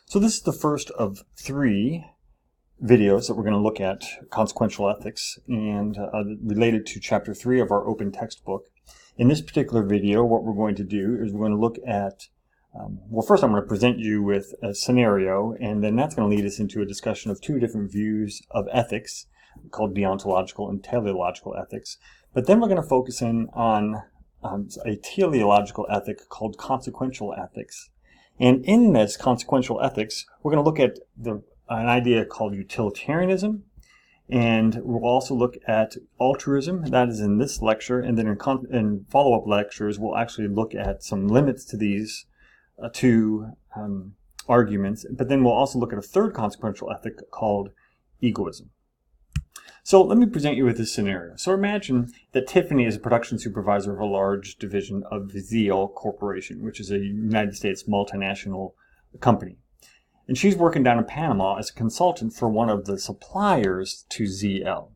So this is the first of 3 videos that we're going to look at consequential ethics and related to chapter 3 of our open textbook. In this particular video, what we're going to do is we're going to look at, well, first I'm going to present you with a scenario, and then that's going to lead us into a discussion of 2 different views of ethics called deontological and teleological ethics. But then we're going to focus in on a teleological ethic called consequential ethics. And in this consequential ethics, we're going to look at an idea called utilitarianism, and we'll also look at altruism. That is in this lecture, and then in follow-up lectures, we'll actually look at some limits to these 2 arguments. But then we'll also look at a third consequential ethic called egoism. So let me present you with this scenario. So imagine that Tiffany is a production supervisor of a large division of ZL Corporation, which is a United States multinational company. And she's working down in Panama as a consultant for one of the suppliers to ZL.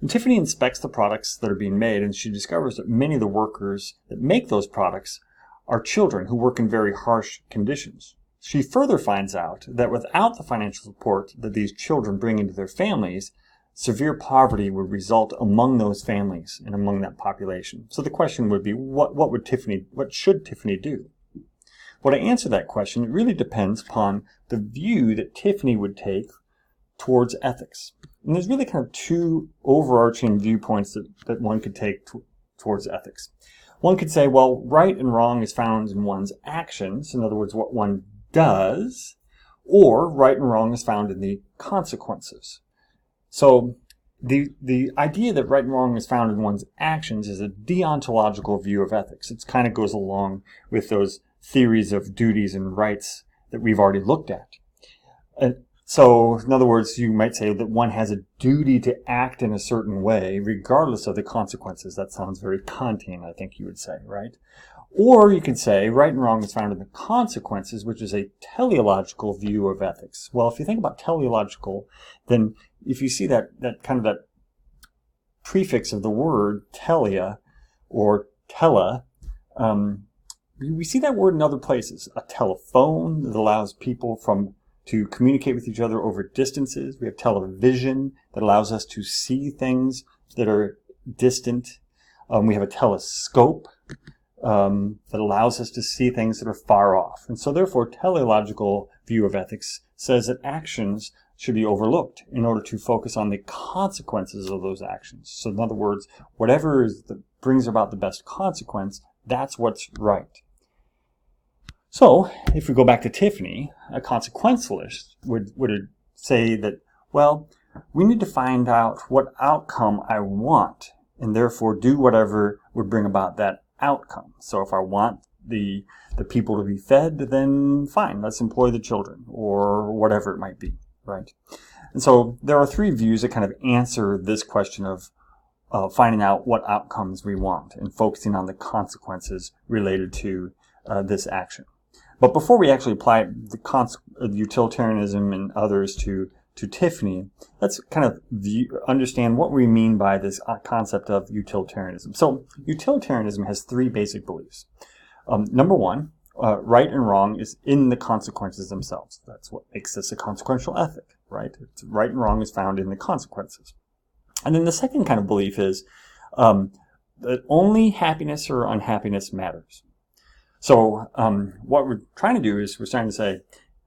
And Tiffany inspects the products that are being made, and she discovers that many of the workers that make those products are children who work in very harsh conditions. She further finds out that without the financial support that these children bring into their families, severe poverty would result among those families and among that population. So the question would be, what should Tiffany do? Well, to answer that question, it really depends upon the view that Tiffany would take towards ethics. And there's really kind of 2 overarching viewpoints that one could take towards ethics. One could say, well, right and wrong is found in one's actions, in other words, what one does, or right and wrong is found in the consequences. So the idea that right and wrong is found in one's actions is a deontological view of ethics. It kind of goes along with those theories of duties and rights that we've already looked at. So in other words, you might say that one has a duty to act in a certain way regardless of the consequences. That sounds very Kantian, I think you would say, right? Or you could say right and wrong is found in the consequences, which is a teleological view of ethics. Well, if you think about teleological, then if you see that prefix of the word telia or tele, we see that word in other places. A telephone that allows people to communicate with each other over distances. We have television that allows us to see things that are distant. We have a telescope that allows us to see things that are far off. And so therefore, teleological view of ethics says that actions should be overlooked in order to focus on the consequences of those actions. So in other words, whatever brings about the best consequence, that's what's right. So if we go back to Tiffany, a consequentialist would say that, well, we need to find out what outcome I want and therefore do whatever would bring about that outcome. So if I want the people to be fed, then fine, let's employ the children or whatever it might be, right? And so there are 3 views that kind of answer this question of finding out what outcomes we want and focusing on the consequences related to this action. But before we actually apply utilitarianism and others to Tiffany, let's kind of understand what we mean by this concept of utilitarianism. So utilitarianism has 3 basic beliefs. Number 1, right and wrong is in the consequences themselves. That's what makes this a consequential ethic, right? Right and wrong is found in the consequences. And then the second kind of belief is that only happiness or unhappiness matters. So what we're trying to do is we're trying to say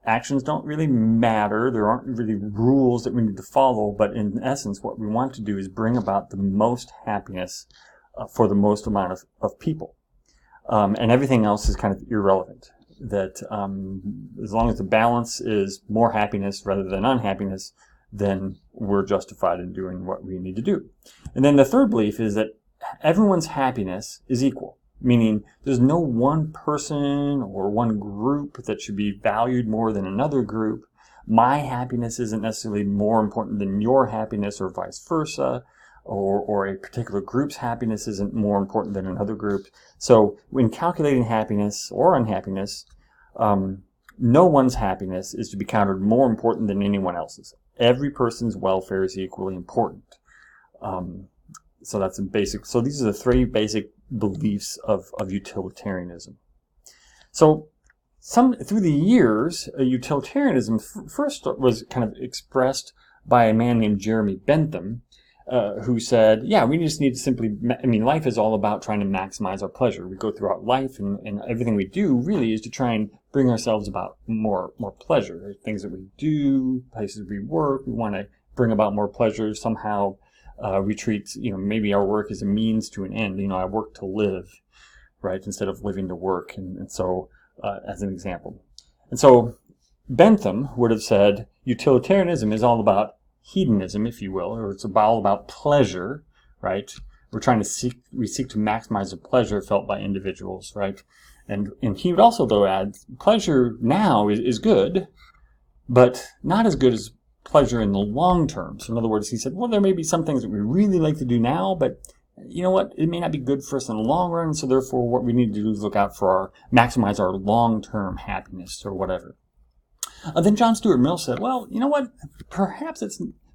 actions don't really matter. There aren't really rules that we need to follow. But in essence, what we want to do is bring about the most happiness for the most amount of people. And everything else is kind of irrelevant. That as long as the balance is more happiness rather than unhappiness, then we're justified in doing what we need to do. And then the third belief is that everyone's happiness is equal. Meaning there's no one person or one group that should be valued more than another group. My happiness isn't necessarily more important than your happiness or vice versa, or a particular group's happiness isn't more important than another group. So when calculating happiness or unhappiness, no one's happiness is to be counted more important than anyone else's. Every person's welfare is equally important. So that's a basic. So these are the 3 basic beliefs of utilitarianism. So through the years, utilitarianism first was kind of expressed by a man named Jeremy Bentham, who said, yeah, we just need to simply, life is all about trying to maximize our pleasure. We go throughout life, and everything we do really is to try and bring ourselves about more pleasure. There's things that we do, places we work, we want to bring about more pleasure. Somehow we treat, maybe our work as a means to an end. I work to live, right, instead of living to work. And so, as an example. And so Bentham would have said utilitarianism is all about hedonism, if you will, or it's all about pleasure, right? We seek to maximize the pleasure felt by individuals, right? And he would also, though, add, pleasure now is good, but not as good as pleasure in the long term. So in other words, he said, well, there may be some things that we really like to do now, but you know what? It may not be good for us in the long run, so therefore what we need to do is look out for maximize our long-term happiness or whatever. Then John Stuart Mill said, well, you know what? Perhaps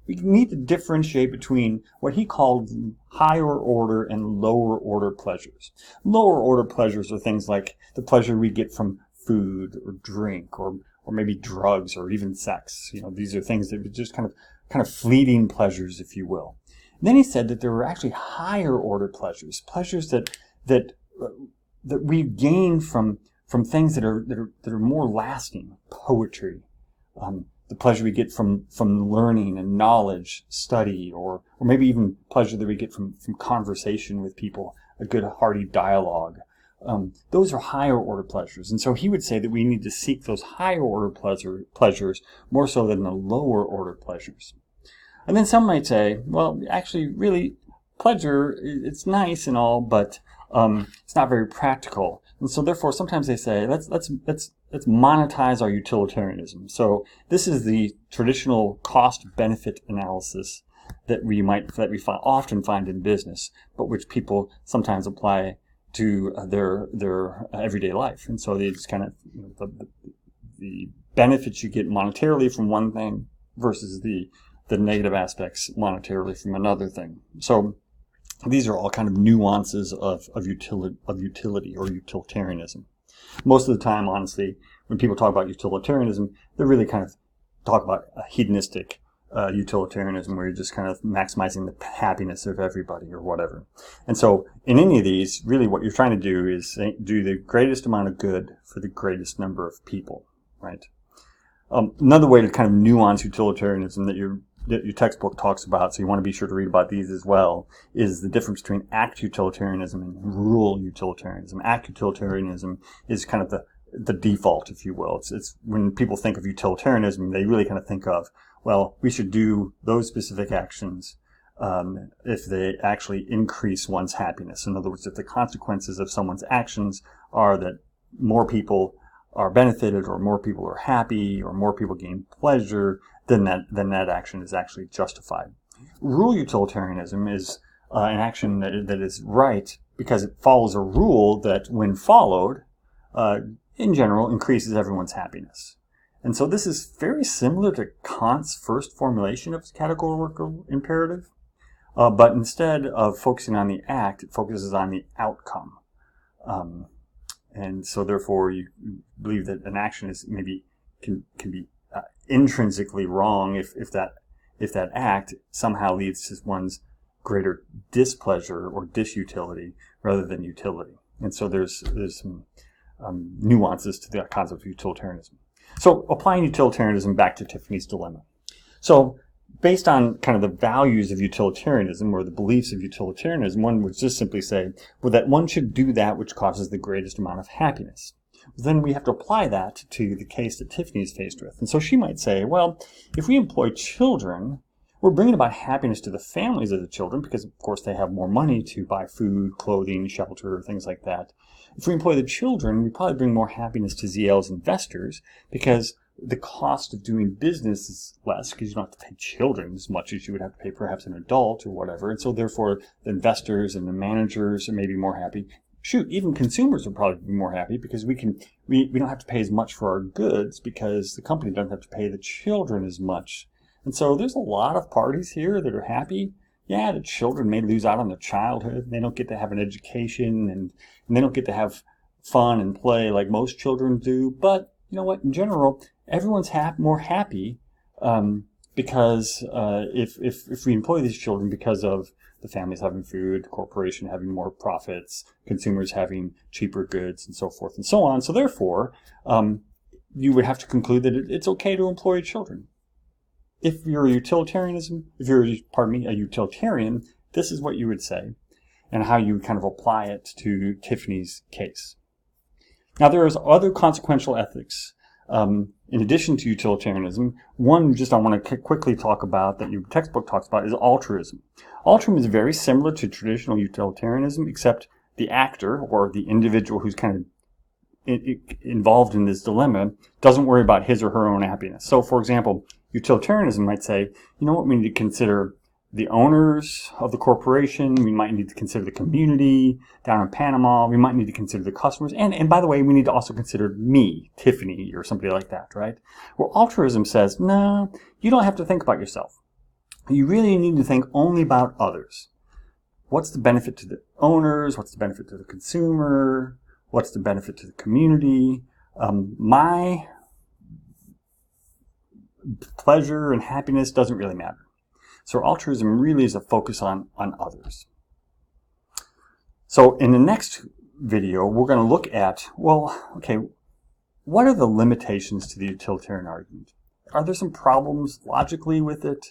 we need to differentiate between what he called higher order and lower order pleasures. Lower order pleasures are things like the pleasure we get from food or drink or maybe drugs or even sex. These are things that are just kind of fleeting pleasures, if you will. And then he said that there were actually higher order pleasures that we gain from things that are more lasting. Poetry, the pleasure we get from learning and knowledge, study, or maybe even pleasure that we get from conversation with people, a good hearty dialogue. Those are higher order pleasures. And so he would say that we need to seek those higher order pleasures more so than the lower order pleasures. And then some might say, well, actually, really, pleasure, it's nice and all, but it's not very practical. And so therefore, sometimes they say, let's monetize our utilitarianism. So this is the traditional cost-benefit analysis that we often find in business, but which people sometimes apply to their everyday life. And so they just kind of, the benefits you get monetarily from one thing versus the negative aspects monetarily from another thing. So these are all kind of nuances of utility or utilitarianism. Most of the time, honestly, when people talk about utilitarianism, they really kind of talk about a hedonistic utilitarianism where you're just kind of maximizing the happiness of everybody or whatever. And so in any of these, really what you're trying to do is do the greatest amount of good for the greatest number of people, right? Another way to kind of nuance utilitarianism that your textbook talks about, so you want to be sure to read about these as well, is the difference between act utilitarianism and rule utilitarianism. Act utilitarianism is kind of the default, if you will. It's when people think of utilitarianism, they really kind of think of, well, we should do those specific actions if they actually increase one's happiness. In other words, if the consequences of someone's actions are that more people are benefited or more people are happy or more people gain pleasure, then that action is actually justified. Rule utilitarianism is an action that is right because it follows a rule that, when followed, in general, increases everyone's happiness. And so this is very similar to Kant's first formulation of his categorical imperative, but instead of focusing on the act, it focuses on the outcome. And so therefore you believe that an action is maybe can be intrinsically wrong if that act somehow leads to one's greater displeasure or disutility rather than utility. And so there's some nuances to the concept of utilitarianism. So applying utilitarianism back to Tiffany's dilemma. So based on kind of the values of utilitarianism or the beliefs of utilitarianism, one would just simply say, well, that one should do that which causes the greatest amount of happiness. Then we have to apply that to the case that Tiffany is faced with. And so she might say, well, if we employ children, we're bringing about happiness to the families of the children because, of course, they have more money to buy food, clothing, shelter, things like that. If we employ the children, we probably bring more happiness to ZL's investors because the cost of doing business is less because you don't have to pay children as much as you would have to pay perhaps an adult or whatever. And so therefore the investors and the managers are maybe more happy. Shoot, even consumers will probably be more happy because we don't have to pay as much for our goods because the company doesn't have to pay the children as much. And so there's a lot of parties here that are happy. Yeah, the children may lose out on their childhood. They don't get to have an education and they don't get to have fun and play like most children do, but you know what? In general, everyone's more happy because if we employ these children because of the families having food, the corporation having more profits, consumers having cheaper goods, and so forth and so on. So therefore, you would have to conclude that it's okay to employ children. If you're a utilitarian, this is what you would say, and how you would kind of apply it to Tiffany's case. Now, there's other consequential ethics in addition to utilitarianism. One just I want to quickly talk about that your textbook talks about is altruism. Altruism is very similar to traditional utilitarianism, except the actor or the individual who's kind of involved in this dilemma doesn't worry about his or her own happiness. So, for example, utilitarianism might say, you know what, we need to consider the owners of the corporation, we might need to consider the community down in Panama, we might need to consider the customers, and by the way, we need to also consider me, Tiffany, or somebody like that, right? Where altruism says, no, you don't have to think about yourself. You really need to think only about others. What's the benefit to the owners? What's the benefit to the consumer? What's the benefit to the community? My pleasure and happiness doesn't really matter. So altruism really is a focus on others. So in the next video, we're going to look at, well, okay, what are the limitations to the utilitarian argument? Are there some problems logically with it?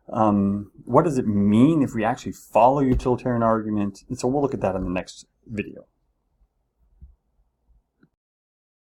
What does it mean if we actually follow utilitarian argument? And so we'll look at that in the next video.